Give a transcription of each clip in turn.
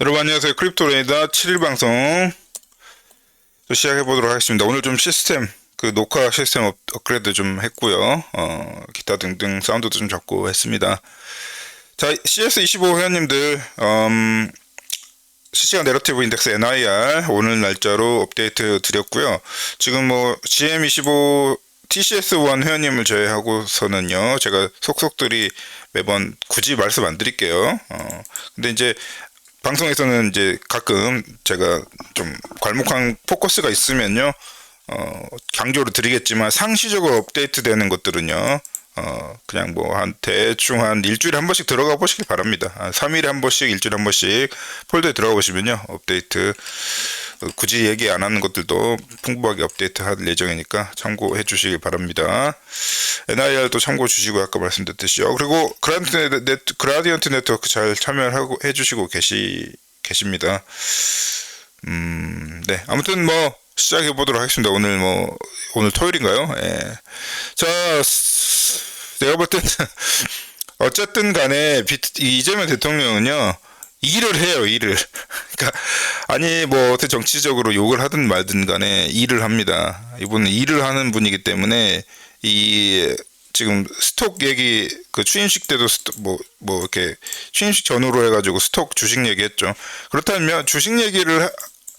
여러분 안녕하세요. 크립토레이더 7일 방송 시작해 보도록 하겠습니다. 오늘 좀 시스템 녹화 시스템 업그레이드 좀 했고요. 기타 등등 사운드도 좀 잡고 했습니다. 자, CS25 회원님들 실시간 내러티브 인덱스 NIR 오늘 날짜로 업데이트 드렸고요. 지금 뭐 GM25 TCS1 회원님을 제외하고서는요, 제가 속속들이 매번 굳이 말씀 안 드릴게요. 근데 이제 방송에서는 이제 가끔 제가 좀 괄목한 포커스가 있으면요, 강조를 드리겠지만 상시적으로 업데이트 되는 것들은요, 그냥 뭐 대충 한 일주일에 한 번씩 들어가 보시기 바랍니다. 3일에 한 번씩, 일주일에 한 번씩 폴더에 들어가 보시면요, 업데이트, 굳이 얘기 안 하는 것들도 풍부하게 업데이트 할 예정이니까 참고해 주시기 바랍니다. NIR도 참고해 주시고 아까 말씀드렸듯이요. 그리고 그라디언트 네트워크 잘 참여하고 해주시고 계십니다. 네. 아무튼 뭐 시작해 보도록 하겠습니다. 오늘 토요일인가요? 예. 자, 내가 볼 때는 어쨌든 간에 이재명 대통령은요, 일을 해요, 일을. 그러니까 아니 뭐 어떻게 정치적으로 욕을 하든 말든 간에 일을 합니다. 이분은 일을 하는 분이기 때문에 이 지금 스톡 얘기 취임식 때도 뭐 이렇게 취임식 전후로 해가지고 스톡 주식 얘기했죠. 그렇다면 주식 얘기를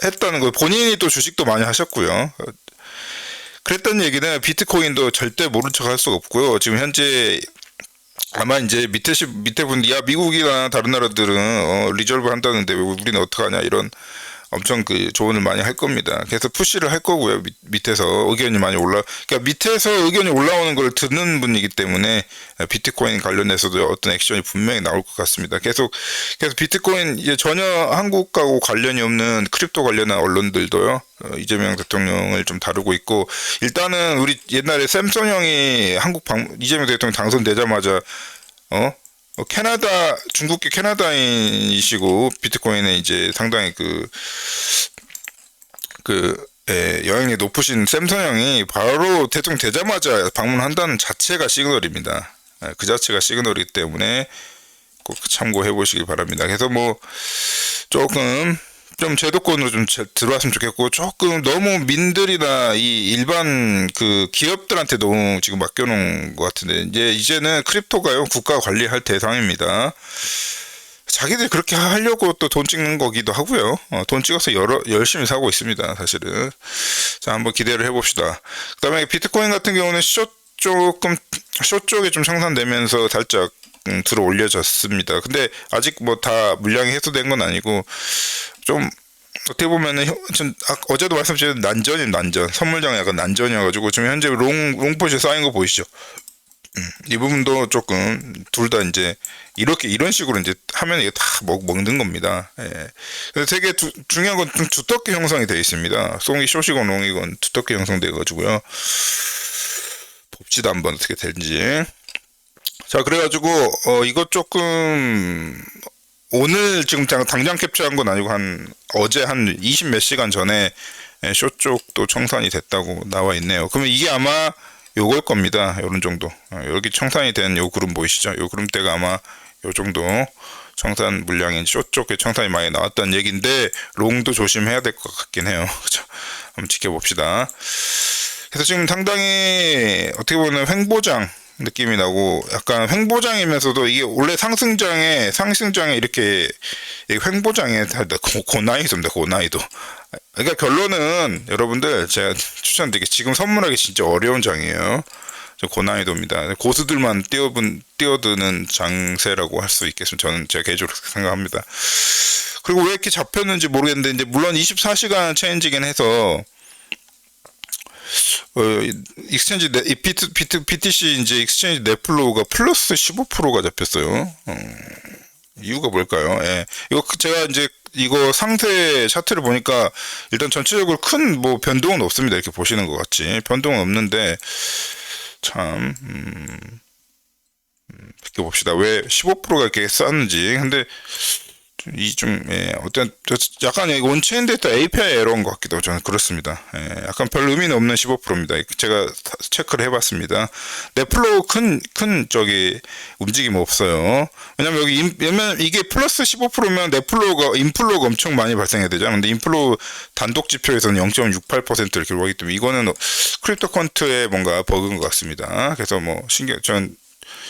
했다는 거, 본인이 또 주식도 많이 하셨고요. 그랬던 얘기는 비트코인도 절대 모른 척 할 수가 없고요. 지금 현재 아마 이제 밑에 분, 야, 미국이나 다른 나라들은 리졸브 한다는데 왜 우리는 어떡하냐, 이런 엄청 조언을 많이 할 겁니다. 그래서 푸시를 할 거고요. 밑에서 의견이 많이 그러니까 밑에서 의견이 올라오는 걸 듣는 분이기 때문에 비트코인 관련해서도 어떤 액션이 분명히 나올 것 같습니다. 그래서 비트코인 이제 전혀 한국하고 관련이 없는 크립토 관련한 언론들도요, 이재명 대통령을 좀 다루고 있고, 일단은 우리 옛날에 샘son 형이 이재명 대통령 당선되자마자 중국계 캐나다인이시고, 비트코인에 이제 상당히 영향력이 높으신 샘son 형이 바로 대통령 되자마자 방문한다는 자체가 시그널입니다. 그 자체가 시그널이기 때문에 꼭 참고해 보시길 바랍니다. 그래서 뭐, 조금, 좀 제도권으로 좀 들어왔으면 좋겠고, 조금 너무 민들이나 이 일반 기업들한테 너무 지금 맡겨놓은 것 같은데, 이제는 크립토가요, 국가가 관리할 대상입니다. 자기들이 그렇게 하려고 또 돈 찍는 거기도 하고요. 돈 찍어서 열심히 사고 있습니다, 사실은. 자, 한번 기대를 해봅시다. 그 다음에 비트코인 같은 경우는 숏 쪽에 좀 청산되면서 살짝 들어 올려졌습니다. 근데 아직 뭐 다 물량이 해소된 건 아니고, 좀 어떻게 보면은 어제도 말씀드린 난전 선물장 약간 난전이어가지고 지금 현재 롱포시 쌓인 거 보이시죠? 이 부분도 조금 둘 다 이제 이런 식으로 이제 하면 이게 다 먹는 겁니다. 예. 그래서 되게 중요한 건 좀 두텁게 형성이 되어 있습니다. 송이 숏이건 롱이건 두텁게 형성돼 가지고요. 봅시다 한번 어떻게 되는지. 자, 그래가지고 이것 조금 오늘 지금 당장 캡처한 건 아니고 어제 한 20 몇 시간 전에 숏 쪽도 청산이 됐다고 나와 있네요. 그러면 이게 아마 요걸 겁니다. 요런 정도. 여기 청산이 된 요 그룹 보이시죠? 요 그룹대가 아마 요 정도 청산 물량인 숏 쪽에 청산이 많이 나왔다는 얘기인데, 롱도 조심해야 될 것 같긴 해요. 그죠? 한번 지켜봅시다. 그래서 지금 상당히 어떻게 보면 횡보장 느낌이 나고, 약간 횡보장이면서도 이게 원래 상승장에 이렇게 횡보장에 고난이도입니다. 고난이도. 그러니까 결론은 여러분들 제가 추천드리게, 지금 선물하기 진짜 어려운 장이에요. 고난이도입니다. 고수들만 뛰어드는 장세라고 할 수 있겠습니다. 저는 제가 개인적으로 생각합니다. 그리고 왜 이렇게 잡혔는지 모르겠는데, 이제 물론 24시간 체인지긴 해서 익스체인지 BTC 이제 익스체인지 넷플로우가 플러스 15%가 잡혔어요. 이유가 뭘까요? 예. 제가 이제 이거 상세 차트를 보니까 일단 전체적으로 큰 뭐 변동은 없습니다. 이렇게 보시는 것 같이 변동은 없는데, 참 지켜봅시다. 왜 15%가 이렇게 쌌는지. 근데 어떤 약간 온체인 데이터 API 에러인 것 같기도 하고 저는 그렇습니다. 약간 별 의미는 없는 15%입니다. 제가 체크를 해봤습니다. 넷플로우 큰 저기 움직임 없어요. 왜냐면 왜냐면 이게 플러스 15%면 넷플로우가 인플로우가 엄청 많이 발생해야 되잖아요. 근데 인플로우 단독 지표에서는 0.68%를 기록하기 때문에 이거는 크립토 퀀트의 뭔가 버그인 것 같습니다. 그래서 뭐 전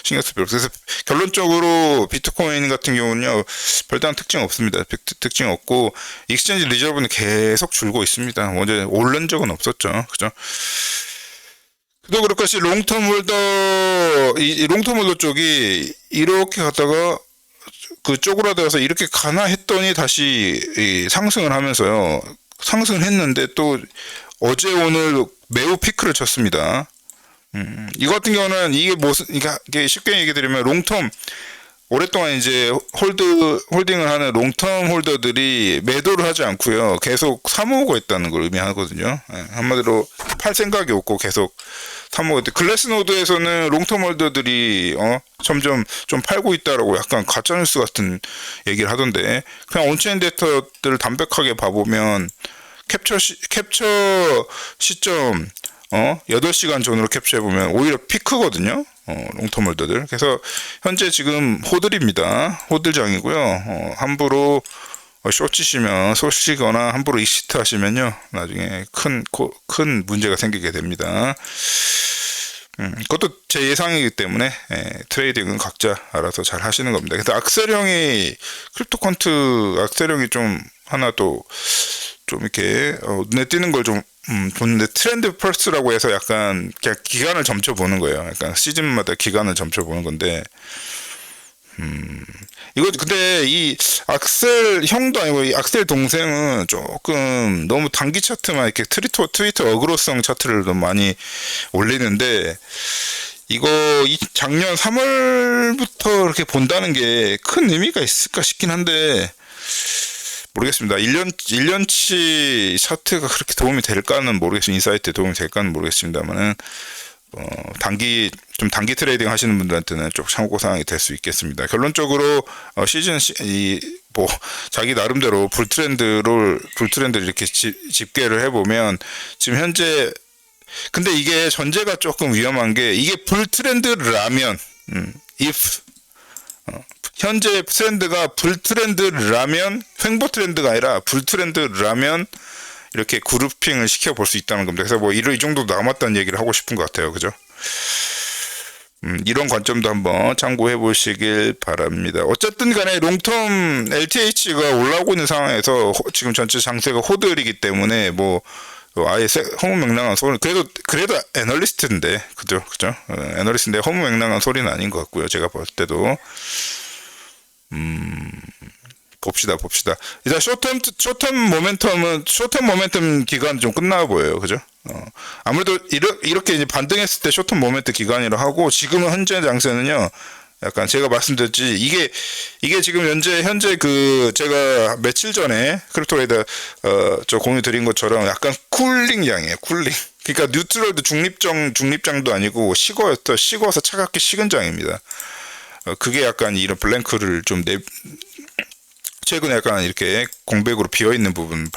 신경 쓸 필요 없어요. 그래서 결론적으로 비트코인 같은 경우는요 별다른 특징 없습니다. 특징 없고 익스체인지 리저브는 계속 줄고 있습니다. 먼저 오른 적은 없었죠. 그죠? 또 그럴 것이 롱텀 홀더 이 롱텀 홀더 쪽이 이렇게 갔다가 그 쪼그라들어서 이렇게 가나 했더니 다시 상승을 하면서요. 상승을 했는데 또 어제 오늘 매우 피크를 쳤습니다. 이거 같은 경우는 이게 이게 쉽게 얘기 드리면 롱텀 오랫동안 이제 홀딩을 하는 롱텀 홀더들이 매도를 하지 않고요. 계속 사모으고 있다는 걸 의미하거든요. 한마디로 팔 생각이 없고 계속 사모으고 있대. 글래스노드에서는 롱텀 홀더들이 점점 좀 팔고 있다라고 약간 가짜뉴스 같은 얘기를 하던데 그냥 온체인 데이터들을 담백하게 봐보면 캡처 시점 8시간 전으로 캡처해보면 오히려 피크거든요. 롱텀 홀더들. 그래서 현재 지금 호들입니다. 호들장이고요. 함부로 숏치시면 쏘시거나 함부로 익시트 하시면요. 나중에 큰 문제가 생기게 됩니다. 그것도 제 예상이기 때문에 트레이딩은 각자 알아서 잘 하시는 겁니다. 그래서 크립토 퀀트 악셀형이 좀 하나 또 좀 이렇게 눈에 띄는 걸 좀 보는데 트렌드 펄스라고 해서 약간 그냥 기간을 점쳐보는 거예요. 약간 시즌마다 기간을 점쳐보는 건데 이거 근데 이 악셀 형도 아니고 이 악셀 동생은 조금 너무 단기 차트만 이렇게 트위터 어그로성 차트를 너무 많이 올리는데 이거 작년 3월부터 이렇게 본다는 게 큰 의미가 있을까 싶긴 한데 모르겠습니다. 1년치 차트가 그렇게 도움이 될까는 모르겠습니다. 인사이트에 도움이 될까는 모르겠습니다만은 단기 트레이딩 하시는 분들한테는 좀 참고사항이 될 수 있겠습니다. 결론적으로 자기 나름대로 불트렌드를 이렇게 집계를 해보면 지금 현재 근데 이게 전제가 조금 위험한 게 이게 불트렌드라면 현재 트렌드가 불트렌드라면 횡보 트렌드가 아니라 불트렌드라면 이렇게 그룹핑을 시켜볼 수 있다는 겁니다. 그래서 뭐 이 정도 남았다는 얘기를 하고 싶은 것 같아요. 그죠? 이런 관점도 한번 참고해 보시길 바랍니다. 어쨌든 간에 롱텀 LTH가 올라오고 있는 상황에서 지금 전체 장세가 호들이기 때문에 뭐 아예 허무맹랑한 소리 그래도 애널리스트인데 그죠? 애널리스트인데 허무맹랑한 소리는 아닌 것 같고요. 제가 볼 때도 봅시다. 일단 쇼텀 모멘텀 기간 좀 끝나 보여요. 그죠? 아무래도 이렇게 이제 반등했을 때 쇼텀 모멘텀 기간이라 하고 지금은 현재 장세는요. 약간 제가 말씀드렸지 이게 지금 현재 그 제가 며칠 전에 크립토레이더 저 공유 드린 것처럼 약간 쿨링. 그러니까 뉴트럴도 중립장도 아니고 식어서 차갑게 식은 장입니다. 그게 약간 이런 블랭크를 좀 최근에 약간 이렇게 공백으로 비어있는 부분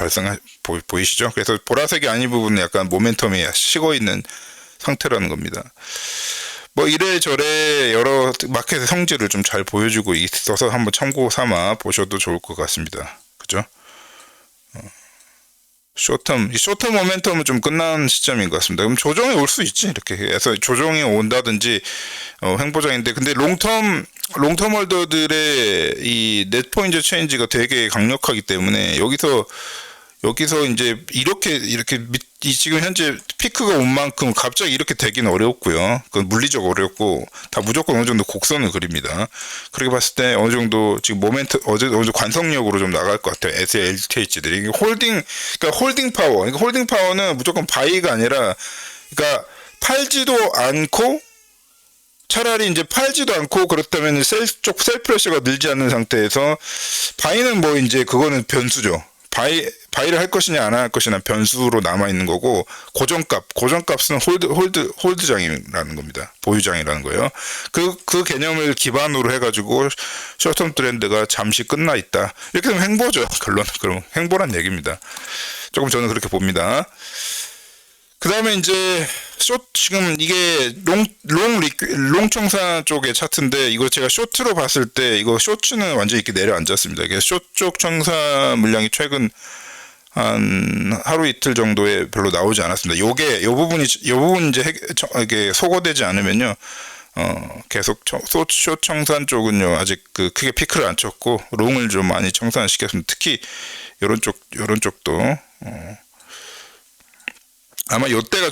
보이시죠? 그래서 보라색이 아닌 부분은 약간 모멘텀이 식어있는 상태라는 겁니다. 뭐 이래저래 여러 마켓의 성질을 좀 잘 보여주고 있어서 한번 참고 삼아 보셔도 좋을 것 같습니다. 그죠? 쇼텀 모멘텀은 좀 끝난 시점인 것 같습니다. 그럼 조정이 올 수 있지. 이렇게 해서 조정이 온다든지 횡보장인데 근데 롱텀 홀더들의 이 넷 포인트 체인지가 되게 강력하기 때문에 여기서 이제 이렇게 지금 현재 피크가 온 만큼 갑자기 이렇게 되기는 어렵고요. 그건 물리적으로 어렵고 다 무조건 어느 정도 곡선을 그립니다. 그렇게 봤을 때 어느 정도 지금 어느 정도 관성력으로 좀 나갈 것 같아요. LTH들이 그러니까 홀딩 파워는 무조건 바이가 아니라 그러니까 팔지도 않고 차라리 이제 팔지도 않고 그렇다면 셀프레셔가 늘지 않는 상태에서 바이는 뭐 이제 그거는 변수죠. 바이를 할 것이냐 안 할 것이냐 변수로 남아 있는 거고, 고정값은 홀드장이라는 겁니다. 보유장이라는 거예요. 그 개념을 기반으로 해가지고 숏텀 트렌드가 잠시 끝나 있다. 이렇게 되면 횡보죠. 결론은 그럼 횡보란 얘기입니다. 조금 저는 그렇게 봅니다. 그 다음에 이제 지금 이게 롱 청산 쪽의 차트인데, 이거 제가 쇼트로 봤을 때 이거 쇼츠는 완전히 이렇게 내려앉았습니다. 이게 쇼 쪽 청산 물량이 최근 한 하루 이틀 정도에 별로 나오지 않았습니다. 요 부분 이제 이게 소거되지 않으면요, 계속 쇼 청산 쪽은요 아직 크게 피크를 안 쳤고 롱을 좀 많이 청산시켰습니다. 특히 요런 쪽도 아마 요때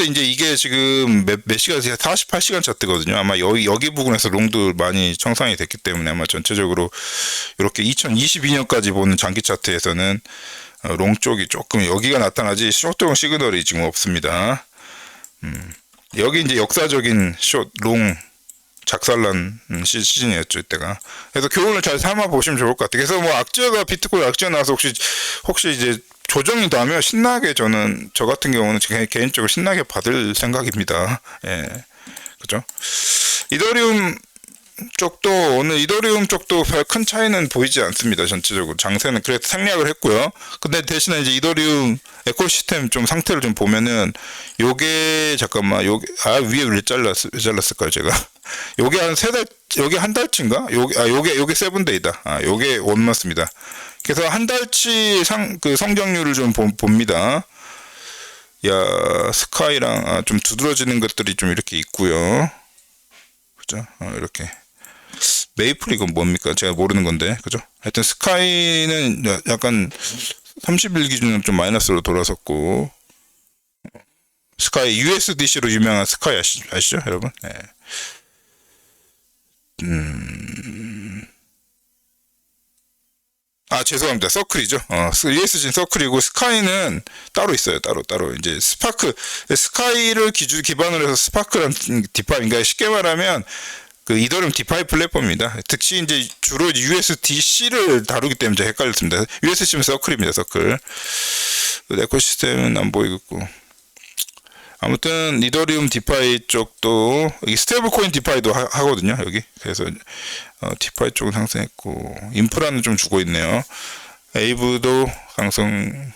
이제 이게 지금 몇 시간, 48시간 차트거든요. 아마 여기 부분에서 롱도 많이 청산이 됐기 때문에 아마 전체적으로 이렇게 2022년까지 보는 장기 차트에서는 롱 쪽이 조금 여기가 나타나지 숏용 시그널이 지금 없습니다. 여기 이제 역사적인 롱 작살난 시즌이었죠, 이때가. 그래서 교훈을 잘 삼아 보시면 좋을 것 같아요. 그래서 뭐 비트코인 악재가 나와서 혹시 이제 조정이 나면 신나게, 저 같은 경우는 개인적으로 신나게 받을 생각입니다. 예. 그죠? 오늘 이더리움 쪽도 별 큰 차이는 보이지 않습니다. 전체적으로. 장세는 그래도 생략을 했고요. 근데 대신에 이제 이더리움 에코시스템 좀 상태를 좀 보면은, 위에 왜 잘랐을까요, 제가? 요게 요게 한 달치인가? 요게 세븐데이다. 요게 원마스입니다. 그래서 한 달치 성장률을 좀 봅니다. 스카이랑 좀 두드러지는 것들이 좀 이렇게 있고요. 그죠? 이렇게. 메이플 이건 뭡니까? 제가 모르는 건데. 그죠? 하여튼 스카이는 약간 30일 기준으로 좀 마이너스로 돌아섰고, 스카이 USDC로 유명한 스카이 아시죠, 여러분? 네. 죄송합니다. 서클이죠. USG는 서클이고, 스카이는 따로 있어요. 따로. 이제 스카이를 기반으로 해서 스파크라는 디파이, 그러니까 쉽게 말하면, 이더리움 디파이 플랫폼입니다. 특히 이제 주로 USDC를 다루기 때문에 헷갈렸습니다. USDC는 서클입니다. 서클. 에코시스템은 안 보이겠고. 아무튼 이더리움 디파이 쪽도 스테이블 코인 디파이도 하거든요. 여기. 그래서 디파이 쪽은 상승했고, 인프라는 좀 주고 있네요. 에이브도 상승세에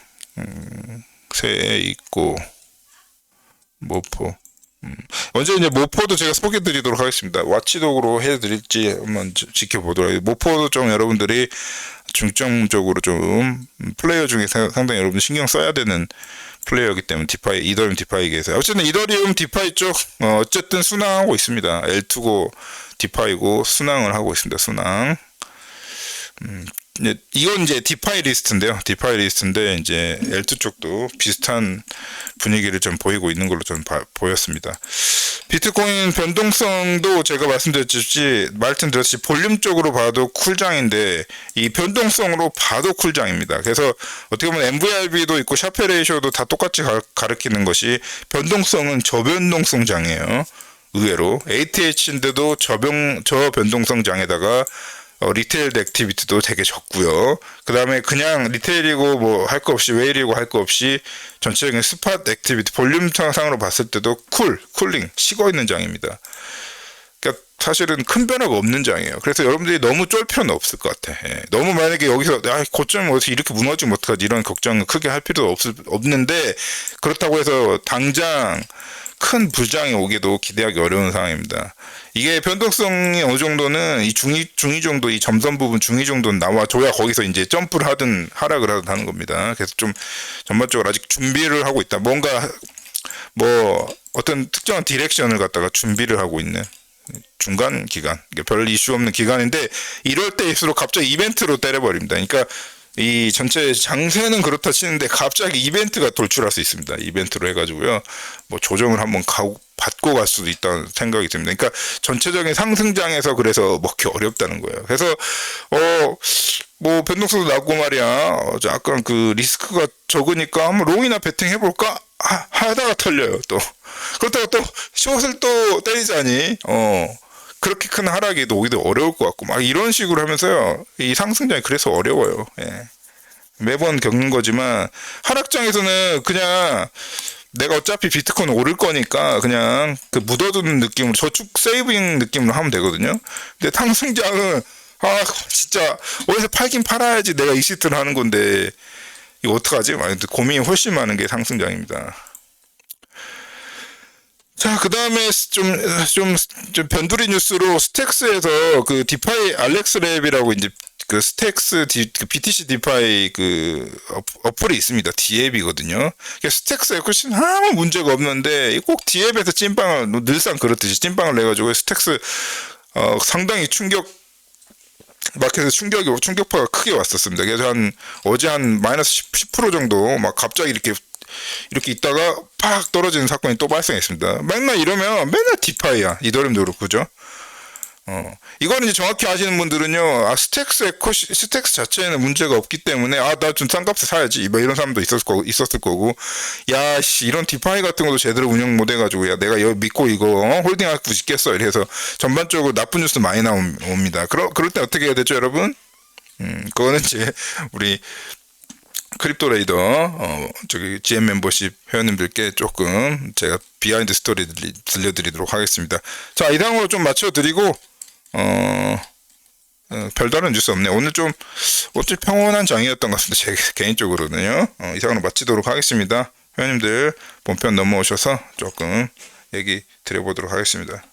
있고, 모포. 먼저 이제 모포도 제가 소개해 드리도록 하겠습니다. 와치독으로 해드릴지 한번 지켜보도록 하겠습니다. 모포도 좀 여러분들이 중점적으로 좀 플레이어 중에 상당히 여러분 신경 써야 되는 플레이어이기 때문에 이더리움 디파이에서 어쨌든 이더리움 디파이 쪽 어쨌든 순항하고 있습니다. L2고 디파이고 순항을 하고 있습니다. 순항. 이건 이제 디파이 리스트인데요. 디파이 리스트인데 이제 L2 쪽도 비슷한 분위기를 좀 보이고 있는 걸로 좀 보였습니다. 비트코인 변동성도 제가 말씀드렸듯이 볼륨적으로 봐도 쿨장인데 이 변동성으로 봐도 쿨장입니다. 그래서 어떻게 보면 MVRB도 있고 샤페 레이쇼도 다 똑같이 가리키는 것이 변동성은 저변동성 장이에요. 의외로 ATH인데도 저변동성 장에다가 리테일 액티비티도 되게 적고요. 그 다음에 그냥 리테일이고 뭐 할 거 없이 웨일이고 할 거 없이 전체적인 스팟 액티비티 볼륨 상으로 봤을 때도 쿨링 식어 있는 장입니다. 그러니까 사실은 큰 변화가 없는 장이에요. 그래서 여러분들이 너무 쫄 필요는 없을 것 같아. 너무 만약에 여기서 고점이 어떻게 이렇게 무너지면 어떡하지 이런 걱정을 크게 할 필요도 없는데, 그렇다고 해서 당장 큰 불장이 오기도 기대하기 어려운 상황입니다. 이게 변동성이 어느 정도는 이 중위 정도, 이 점선 부분 중위 정도는 나와줘야 거기서 이제 점프를 하든 하락을 하든 하는 겁니다. 그래서 좀 전반적으로 아직 준비를 하고 있다. 뭔가 어떤 특정한 디렉션을 갖다가 준비를 하고 있는 중간 기간, 별 이슈 없는 기간인데, 이럴 때일수록 갑자기 이벤트로 때려버립니다. 그러니까 이 전체 장세는 그렇다 치는데 갑자기 이벤트가 돌출할 수 있습니다. 이벤트로 해가지고요, 조정을 한번 받고 갈 수도 있다는 생각이 듭니다. 그러니까 전체적인 상승장에서 그래서 먹기 어렵다는 거예요. 그래서 변동성도 낮고 말이야, 약간 리스크가 적으니까 한번 롱이나 베팅 해볼까 하다가 털려요. 또 그렇다고 또 숏을 또 때리자니 그렇게 큰 하락이 오기도 어려울 것 같고, 막 이런 식으로 하면서요, 이 상승장이 그래서 어려워요. 예. 매번 겪는 거지만 하락장에서는 그냥 내가 어차피 비트코인 오를 거니까 그냥 그 묻어두는 느낌으로 저축 세이빙 느낌으로 하면 되거든요. 근데 상승장은 진짜 어디서 팔긴 팔아야지 내가 이시트를 하는 건데 이거 어떡하지? 고민이 훨씬 많은 게 상승장입니다. 자, 그 다음에 좀 변두리 뉴스로 스택스에서 그 디파이 알렉스 랩이라고 이제 그 스택스 그 BTC 디파이 그 어플이 있습니다. D앱이거든요. 스택스에 훨씬 아무 문제가 없는데 꼭 D앱에서 찐빵을 늘상 그렇듯이 찐빵을 내가지고 스택스 상당히 마켓에서 충격파가 크게 왔었습니다. 그래서 어제 한 마이너스 10% 정도 막 갑자기 이렇게 있다가 팍 떨어지는 사건이 또 발생했습니다. 맨날 이러면 맨날 디파이야. 이더리움도 그렇고, 그죠? 이거는 이제 정확히 아시는 분들은요, 스택스 자체에는 문제가 없기 때문에, 나 좀 싼 값에 사야지. 뭐 이런 사람도 있었을 거고, 야, 이런 디파이 같은 것도 제대로 운영 못 해가지고, 야, 내가 여기 믿고 이거, 홀딩하고 싶겠어. 이래서 전반적으로 나쁜 뉴스 많이 나옵니다. 그럴 때 어떻게 해야 되죠, 여러분? 그거는 이제, 우리, 크립토 레이더 GM 멤버십 회원님들께 조금 제가 비하인드 스토리 들려드리도록 하겠습니다. 자, 이상으로 좀 맞춰드리고 별다른 뉴스 없네요. 오늘 좀 어찌 평온한 장이었던 것 같습니다. 제 개인적으로는요. 이상으로 마치도록 하겠습니다. 회원님들 본편 넘어오셔서 조금 얘기 드려보도록 하겠습니다.